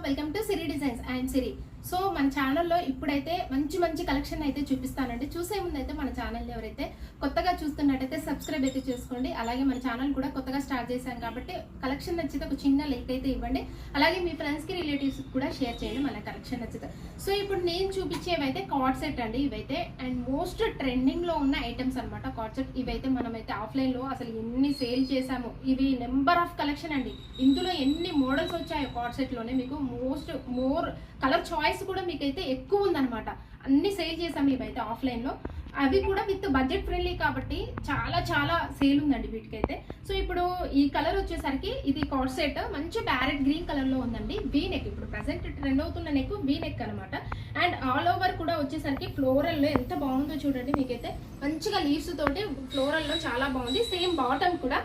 Welcome to Siri designs and Siri. So మన ఛానల్లో ఇప్పుడైతే మంచి కలెక్షన్ అయితే చూపిస్తానండి. చూసే ముందు అయితే మన ఛానల్ ఎవరైతే కొత్తగా చూస్తున్నట్టయితే సబ్స్క్రైబ్ అయితే చేసుకోండి. అలాగే మన ఛానల్ కూడా కొత్తగా స్టార్ట్ చేశాం కాబట్టి కలెక్షన్ నచ్చితే ఒక చిన్న లైక్ అయితే ఇవ్వండి. అలాగే మీ ఫ్రెండ్స్కి రిలేటివ్స్ కూడా షేర్ చేయండి మన కలెక్షన్ నచ్చితే. సో ఇప్పుడు నేను చూపించేవి అయితే కార్డ్ సెట్ అండి. ఇవైతే అండ్ మోస్ట్ ట్రెండింగ్లో ఉన్న ఐటమ్స్ అనమాట కార్డ్ సెట్. ఇవైతే మనమైతే ఆఫ్లైన్లో అసలు ఎన్ని సేల్ చేసాము. ఇవి నెంబర్ ఆఫ్ కలెక్షన్ అండి. ఇందులో ఎన్ని మోడల్స్ వచ్చాయో కార్డ్ సెట్లోనే మీకు మోర్ కలర్ చాయిస్ కూడా మీకైతే ఎక్కువ ఉందన్నమాట. అన్ని సేల్ చేసాము ఇవైతే ఆఫ్లైన్లో. అవి కూడా విత్ బడ్జెట్ ఫ్రెండ్లీ కాబట్టి చాలా సేల్ ఉందండి వీటికైతే. సో ఇప్పుడు ఈ కలర్ వచ్చేసరికి ఇది కార్డ్ సెట్ మంచి ప్యారెట్ గ్రీన్ కలర్లో ఉందండి. వీ నెక్, ఇప్పుడు ప్రజెంట్ ట్రెండ్ అవుతున్న నెక్ వీ నెక్ అనమాట. అండ్ ఆల్ ఓవర్ కూడా వచ్చేసరికి ఫ్లోరల్లో ఎంత బాగుందో చూడండి. మీకైతే మంచిగా లీవ్స్ తోటి ఫ్లోరల్లో చాలా బాగుంది. సేమ్ బాటమ్ కూడా.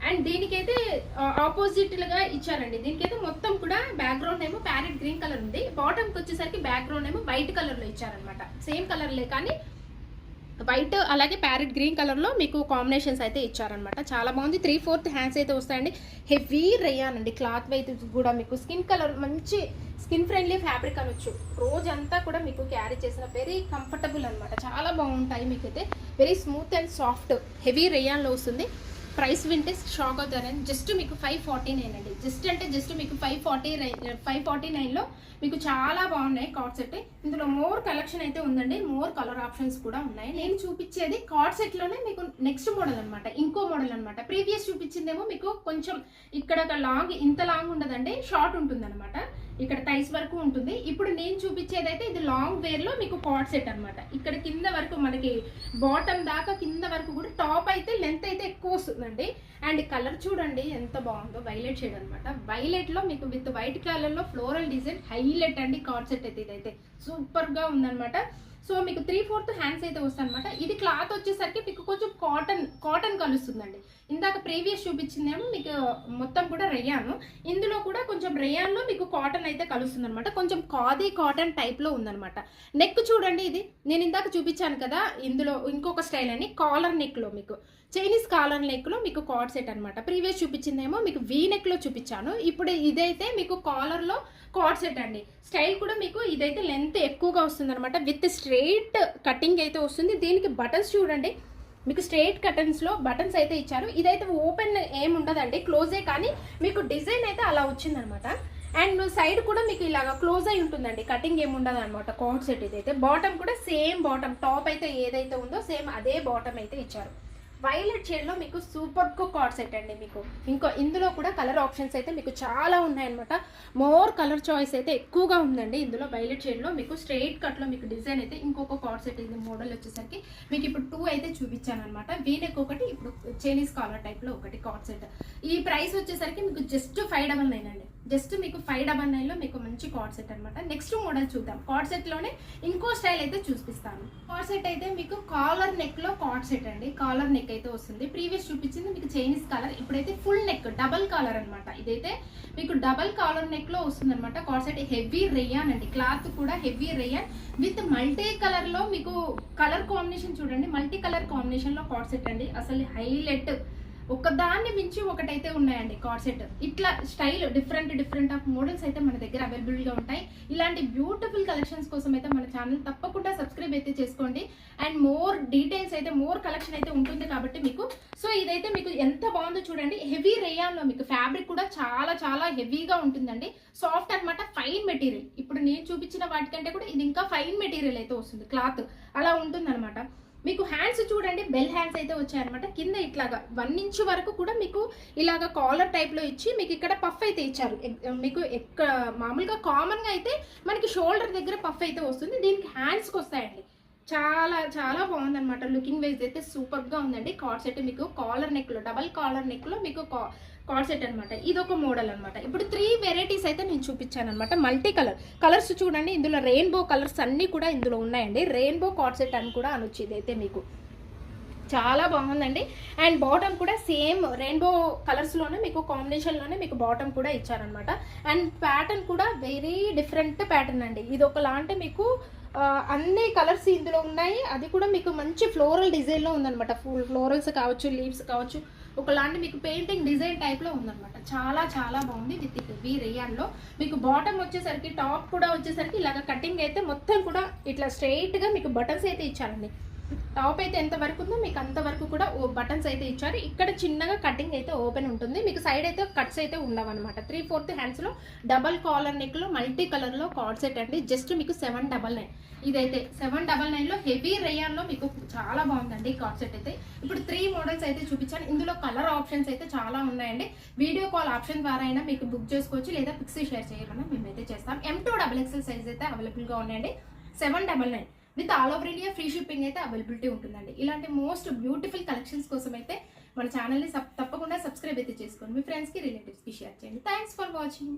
అండ్ దీనికైతే ఆపోజిట్లుగా ఇచ్చారండి. దీనికైతే మొత్తం కూడా బ్యాక్గ్రౌండ్ ఏమో ప్యారెట్ గ్రీన్ కలర్ ఉంది. బాటమ్కి వచ్చేసరికి బ్యాక్గ్రౌండ్ ఏమో వైట్ కలర్లో ఇచ్చారనమాట. సేమ్ కలర్లే కానీ వైట్ అలాగే ప్యారెట్ గ్రీన్ కలర్లో మీకు కాంబినేషన్స్ అయితే ఇచ్చారనమాట. చాలా బాగుంది. 3/4 హ్యాండ్స్ అయితే వస్తాయండి. హెవీ రేయాన్ అండి. క్లాత్ అయితే కూడా మీకు స్కిన్ కలర్ మంచి స్కిన్ ఫ్రెండ్లీ ఫ్యాబ్రిక్ అనొచ్చు. రోజంతా కూడా మీకు క్యారీ చేసిన వెరీ కంఫర్టబుల్ అనమాట. చాలా బాగుంటాయి. మీకైతే very smooth and soft heavy రేయాన్లో వస్తుంది. ప్రైస్ వింటే షాక్ అవుతారని జస్ట్ మీకు 549 అండి. జస్ట్ మీకు 549లో మీకు చాలా బాగున్నాయి కార్డ్ సెట్. ఇందులో మోర్ కలెక్షన్ అయితే ఉందండి. మోర్ కలర్ ఆప్షన్స్ కూడా ఉన్నాయి. నేను చూపించేది కార్డ్ సెట్లోనే మీకు నెక్స్ట్ మోడల్ అనమాట. ఇంకో మోడల్ అనమాట. ప్రీవియస్ చూపించిందేమో మీకు కొంచెం ఇక్కడ లాంగ్, ఇంత లాంగ్ ఉండదండి, షార్ట్ ఉంటుంది అనమాట. ఇక్కడ థైస్ వరకు ఉంటుంది. ఇప్పుడు నేను చూపించేది అయితే ఇది లాంగ్ వేర్ లో మీకు కార్డ్ సెట్ అనమాట. ఇక్కడ కింద వరకు మనకి బాటమ్ దాకా కింద వరకు కూడా టాప్ అయితే లెంత్ అయితే ఎక్కువ వస్తుందండి. అండ్ కలర్ చూడండి ఎంత బాగుందో. వైలెట్ షేడ్ అనమాట. వైలెట్ లో మీకు విత్ వైట్ కలర్ లో ఫ్లోరల్ డిజైన్ హైలైట్ అండి కార్డ్ సెట్ అయితే. ఇదైతే సూపర్ గా ఉందన్నమాట. సో మీకు 3/4 హ్యాండ్స్ అయితే వస్తాయి అనమాట. ఇది క్లాత్ వచ్చేసరికి మీకు కొంచెం కాటన్ కలుస్తుందండి. ఇందాక ప్రీవియస్ చూపించిందేమో మీకు మొత్తం కూడా రేయాను. ఇందులో కూడా కొంచెం రేయాన్లో మీకు కాటన్ అయితే కలుస్తుంది అనమాట. కొంచెం ఖాదీ కాటన్ టైప్లో ఉందనమాట. నెక్ చూడండి. ఇది నేను ఇందాక చూపించాను కదా, ఇందులో ఇంకొక స్టైల్ అని కాలర్ నెక్లో మీకు చైనీస్ కాలర్ నెక్లో మీకు కార్డ్ సెట్ అనమాట. ప్రీవియస్ చూపించిందేమో మీకు వీ నెక్లో చూపించాను. ఇప్పుడు ఇదైతే మీకు కాలర్లో కార్డ్ సెట్ అండి. స్టైల్ కూడా మీకు ఇదైతే లెంత్ ఎక్కువగా వస్తుంది అనమాట. విత్ స్ట్రైట్ కటింగ్ అయితే వస్తుంది. దీనికి బటన్స్ చూడండి. మీకు స్ట్రైట్ కటన్స్లో బటన్స్ అయితే ఇచ్చారు. ఇదైతే ఓపెన్ ఏమి ఉండదండి, క్లోజే. కానీ మీకు డిజైన్ అయితే అలా వచ్చిందనమాట. అండ్ సైడ్ కూడా మీకు ఇలాగా క్లోజ్ అయి ఉంటుందండి. కటింగ్ ఏమి ఉండదు అనమాట కార్డ్ సెట్. ఇదైతే బాటమ్ కూడా సేమ్ బాటమ్, టాప్ అయితే ఏదైతే ఉందో సేమ్ అదే బాటమ్ అయితే ఇచ్చారు. వైలెట్ షేడ్లో మీకు సూపర్ కార్డ్ సెట్ అండి. మీకు ఇందులో కూడా కలర్ ఆప్షన్స్ అయితే మీకు చాలా ఉన్నాయన్నమాట. మోర్ కలర్ చాయిస్ అయితే ఎక్కువగా ఉందండి ఇందులో. వైలెట్ షేడ్లో మీకు స్ట్రైట్ కట్లో మీకు డిజైన్ అయితే ఇంకొక కార్డ్ సెట్. ఇది మోడల్ వచ్చేసరికి మీకు ఇప్పుడు 2 అయితే చూపించాను అనమాట. వీనెక్ ఒకటి, ఇప్పుడు చైనీస్ కాలర్ టైప్లో ఒకటి కార్డ్ సెట్. ఈ ప్రైస్ వచ్చేసరికి మీకు జస్ట్ 599 అండి. జస్ట్ మీకు 599లో మీకు మంచి కార్డ్ సెట్ అనమాట. నెక్స్ట్ మోడల్ చూద్దాం. కార్డ్ సెట్లోనే ఇంకో స్టైల్ అయితే చూపిస్తాను. కార్డ్ సెట్ అయితే మీకు కాలర్ నెక్లో కార్డ్ సెట్ అండి. కాలర్ నెక్ అయితే వస్తుంది. ప్రీవియస్ చూపించింది మీకు చైనీస్ కాలర్. ఇప్పుడైతే ఫుల్ నెక్ డబల్ కాలర్ అనమాట. ఇదైతే మీకు డబల్ కాలర్ నెక్ లో వస్తుంది అనమాట. కార్డ్ సెట్ హెవీ రేయాన్ అండి. క్లాత్ కూడా heavy rayon with multi colour లో మీకు కలర్ కాంబినేషన్ చూడండి. మల్టీ కలర్ కాంబినేషన్ లో కార్డ్ సెట్ అండి. అసలు హైలైట్. ఒకదాన్ని మించి ఒకటైతే ఉన్నాయండి కార్డ్ సెట్. ఇట్లా స్టైల్ డిఫరెంట్ ఆఫ్ మోడల్స్ అయితే మన దగ్గర అవైలబుల్గా ఉంటాయి. ఇలాంటి బ్యూటిఫుల్ కలెక్షన్స్ కోసం అయితే మన ఛానల్ తప్పకుండా సబ్స్క్రైబ్ అయితే చేసుకోండి. అండ్ మోర్ డీటెయిల్స్ అయితే మోర్ కలెక్షన్ అయితే ఉంటుంది కాబట్టి మీకు. సో ఇదైతే మీకు ఎంత బాగుందో చూడండి. హెవీ రేయాన్లో మీకు ఫ్యాబ్రిక్ కూడా చాలా హెవీగా ఉంటుందండి. సాఫ్ట్ అనమాట. Fine material. ఇప్పుడు నేను చూపించిన వాటికంటే కూడా ఇది ఇంకా ఫైన్ మెటీరియల్ అయితే వస్తుంది. క్లాత్ అలా ఉంటుంది అనమాట. మీకు హ్యాండ్స్ చూడండి. బెల్ హ్యాండ్స్ అయితే వచ్చాయన్నమాట. కింద ఇట్లాగా 1 ఇంచ్ వరకు కూడా మీకు ఇలాగా కాలర్ టైప్లో ఇచ్చి మీకు ఇక్కడ పఫ్ అయితే ఇచ్చారు. మీకు మామూలుగా కామన్గా అయితే మనకి షోల్డర్ దగ్గర పఫ్ అయితే వస్తుంది. దీనికి హ్యాండ్స్కి వస్తాయండి. చాలా బాగుందన్నమాట. లుకింగ్ వైజ్ అయితే సూపర్గా ఉందండి. కార్డ్ సెట్ మీకు కాలర్ నెక్లో, డబల్ కాలర్ నెక్లో మీకు కార్డ్ సెట్ అనమాట. ఇదొక మోడల్ అనమాట. ఇప్పుడు 3 వెరైటీస్ అయితే నేను చూపించాను అనమాట. మల్టీ కలర్స్ చూడండి. ఇందులో రెయిన్బో కలర్స్ అన్నీ కూడా ఇందులో ఉన్నాయండి. రెయిన్బో కార్డ్ సెట్ అని కూడా అనొచ్చు. ఇదైతే మీకు చాలా బాగుందండి. అండ్ బాటమ్ కూడా సేమ్ రెయిన్బో కలర్స్లోనే మీకు కాంబినేషన్లోనే మీకు బాటమ్ కూడా ఇచ్చారనమాట. అండ్ ప్యాటర్న్ కూడా వెరీ డిఫరెంట్ ప్యాటర్న్ అండి. ఇది ఒకలాంటి మీకు అన్ని కలర్స్ ఇందులో ఉన్నాయి. అది కూడా మీకు మంచి ఫ్లోరల్ డిజైన్లో ఉందన్నమాట. ఫుల్ ఫ్లోరల్స్ కావచ్చు, లీవ్స్ కావచ్చు, ఒకలాంటి మీకు పెయింటింగ్ డిజైన్ టైప్లో ఉందన్నమాట. చాలా చాలా బాగుంది. విత్ హెవీ రేయాన్లో మీకు బాటమ్ వచ్చేసరికి, టాప్ కూడా వచ్చేసరికి ఇలాగ కటింగ్ అయితే మొత్తం కూడా ఇట్లా స్ట్రైట్గా మీకు బటన్స్ అయితే ఇచ్చారండి. టాప్ అయితే ఎంత వరకు ఉందో మీకు అంతవరకు కూడా బటన్స్ అయితే ఇచ్చారు. ఇక్కడ చిన్నగా కటింగ్ అయితే ఓపెన్ ఉంటుంది. మీకు సైడ్ అయితే కట్స్ అయితే ఉండవన్నమాట. 3/4 హ్యాండ్స్లో డబల్ కాలర్ నెక్లో మల్టీ కలర్లో కార్డ్ సెట్ అండి. జస్ట్ మీకు 799. ఇదైతే 799లో హెవీ రేయాన్లో మీకు చాలా బాగుందండి కార్డ్ సెట్ అయితే. ఇప్పుడు 3 మోడల్స్ అయితే చూపించాను. ఇందులో కలర్ ఆప్షన్స్ అయితే చాలా ఉన్నాయండి. వీడియో కాల్ ఆప్షన్ ద్వారా అయినా మీకు బుక్ చేసుకోవచ్చు, లేదా పిక్స్ షేర్ చేయమన్నా మేమైతే చేస్తాం. M2XXL సైజ్ అయితే అవైలబుల్గా ఉన్నాయండి. 799 with all over India free shipping అయితే అవైలబిలిటీ ఉంటుందండి. ఇలాంటి మోస్ట్ బ్యూటిఫుల్ కలెక్షన్స్ కోసం అయితే మన ఛానల్ని తప్పకుండా సబ్స్క్రైబ్ అయితే చేసుకోండి. మీ ఫ్రెండ్స్కి, రిలేటివ్స్కి షేర్ చేయండి. Thanks for watching.